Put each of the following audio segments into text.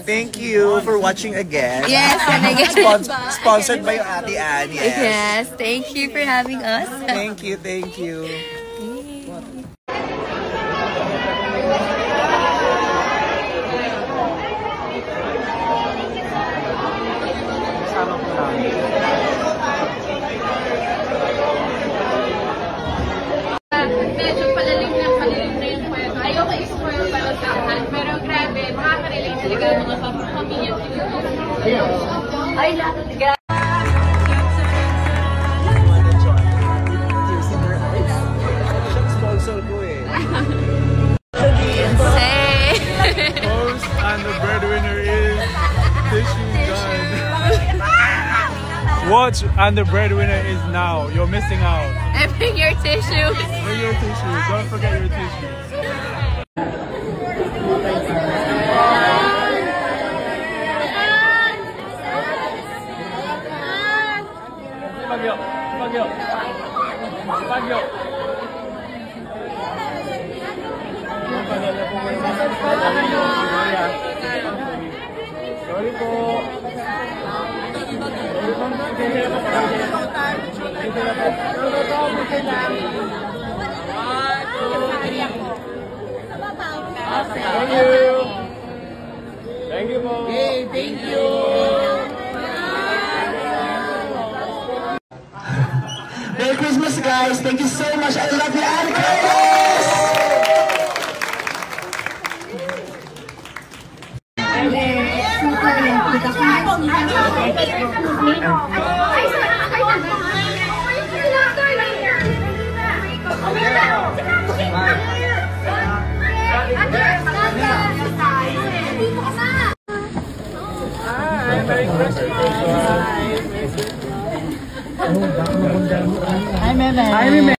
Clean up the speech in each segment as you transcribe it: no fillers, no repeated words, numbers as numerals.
Thank you for watching again. Yes, and again. Sponsored by your Ate Ann, yes. Yes, thank you for having us. Thank you, thank you. Medyo palalim na yung kwento. Ayoko i-spoil para sa akin, pero grabe, makaka-relate talaga ang mga pamilya. Ay, lahat grabe. Sponsor ko eh. Host and the breadwinner is Tissue Done. Watch and the breadwinner is now. You're missing out. And bring your tissues. Bring your tissues. Don't forget your tissues. Bagyo. Bagyo. Bagyo. Sorry po. Thank you. Thank you po. Hey, thank you. Merry Christmas, guys. Thank you so much. I love you, Annika. Merry Christmas. Hi, Meme.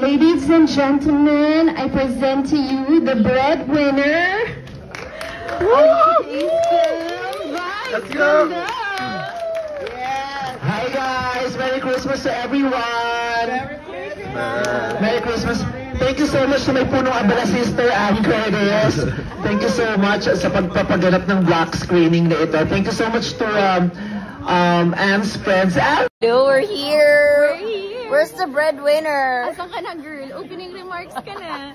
Ladies and gentlemen, I present to you the breadwinner. Let's go. Hi, guys. Merry Christmas to everyone. Merry Christmas. Thank you so much to my punong abala sister, Ann Curtis. Thank you so much sa pagpapaganap ng block screening na ito. Thank you so much to Ann's friends. We're here. Where's the breadwinner? Asan ka na, girl? Opening remarks ka na.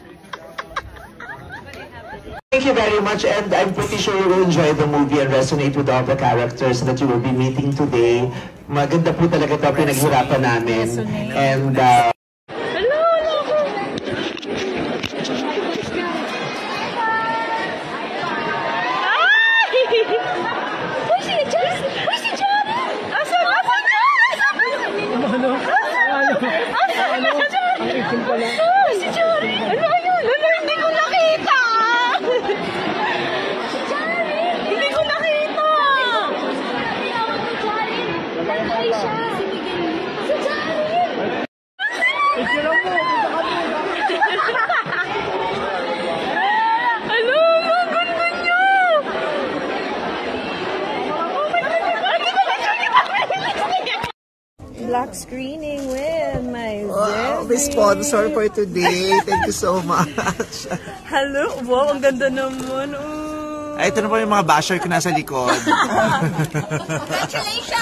Thank you very much, and I'm pretty sure you will enjoy the movie and resonate with all the characters that you will be meeting today. Maganda po talaga ito pinaghirapan namin. And Block screening with my wow, my sponsor for today. Thank you so much. Hello? Wow, ang ganda naman. Oh. Ay, ito na po yung mga basher ko nasa likod. Congratulations!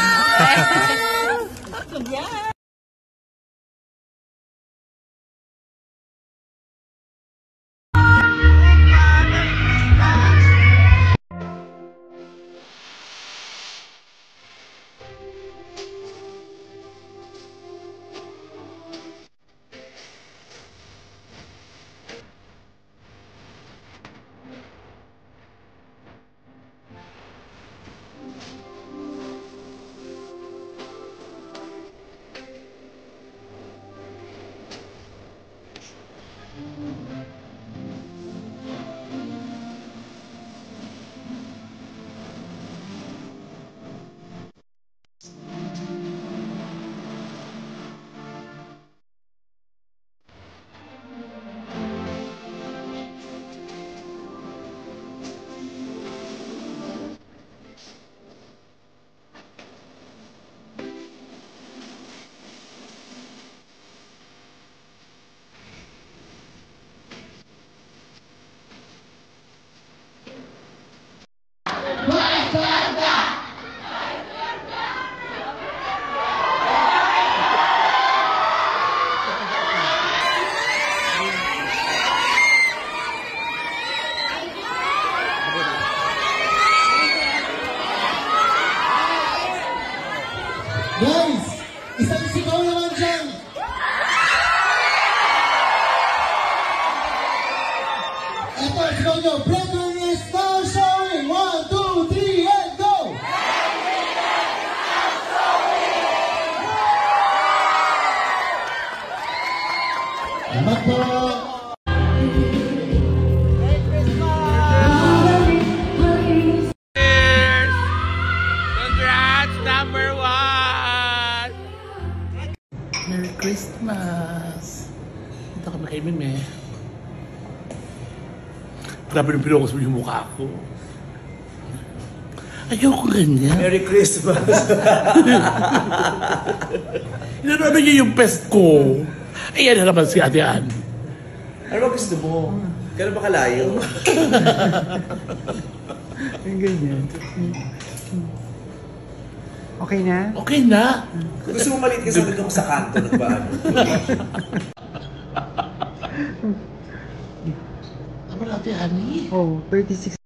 kay Meme. Grabe nung pinokos mo yung mukha ko. Ayoko ganyan. Merry Christmas! Inano niya yung pest ko. Ayan na naman si Ate Ann. Ano ba gusto mo? Gano'n ba kalayo? Ang ganyan. Okay na? Okay na. Gusto mo maliit ka sa ko sa kanto ng ba? Ano ba Ate Annie? Oh, 36.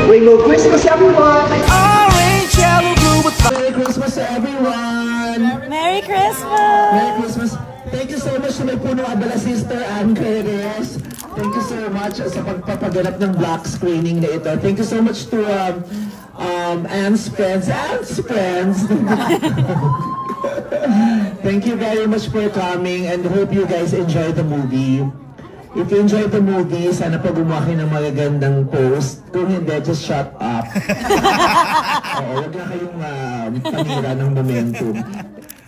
Merry Christmas, everyone! Merry Christmas to everyone! Merry Christmas! Merry Christmas! Thank you so much to my Puno Abala sister, Ann Curtis. Thank you so much sa pagpapaganap ng black screening na ito. Thank you so much to Ann's friends. Thank you very much for coming and hope you guys enjoy the movie. If you enjoyed the movie, sana pa gumawa kayo ng magagandang post. Kung hindi, just shut up. Huwag na kayong panira ng momentum.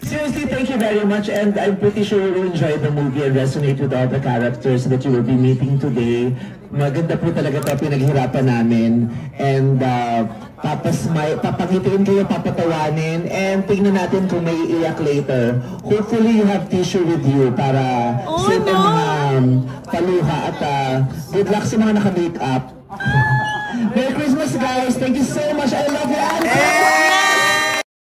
Seriously, thank you very much, and I'm pretty sure you will enjoy the movie and resonate with all the characters that you will be meeting today. Maganda po talaga ito, pinaghirapan namin. And papangitiin kayo, papatawanin, and tingnan natin kung may iiyak later. Hopefully, you have tissue with you para save ang mga paluha at good luck sa mga naka-makeup. Merry Christmas, guys! Thank you so much! I love you, Annie!